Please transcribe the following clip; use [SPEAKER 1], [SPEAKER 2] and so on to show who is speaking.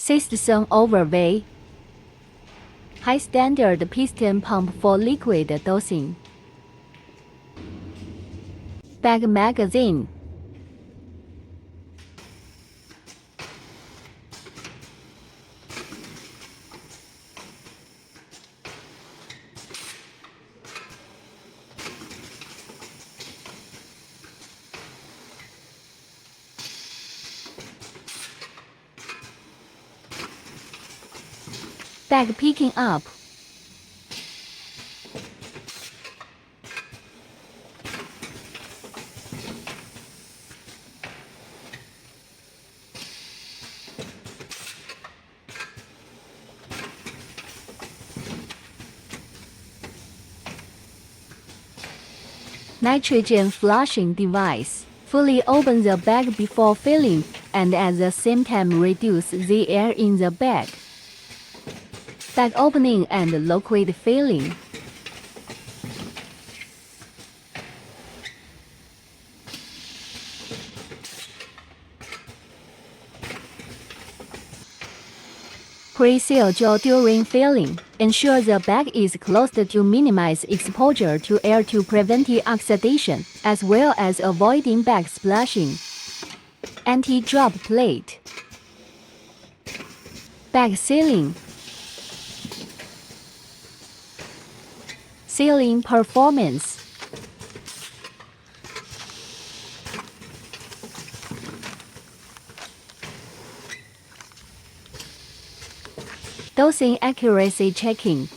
[SPEAKER 1] System overview. High standard piston pump for liquid dosing. Bag magazine. Bag picking up. Nitrogen flushing device. Fully open the bag before filling and at the same time reduce the air in the bag. Bag opening and liquid filling. Pre-seal jaw during filling. Ensure the bag is closed to minimize exposure to air to prevent oxidation, as well as avoiding bag splashing. Anti-drop plate. Bag sealing. Sealing performance. Dosing accuracy checking.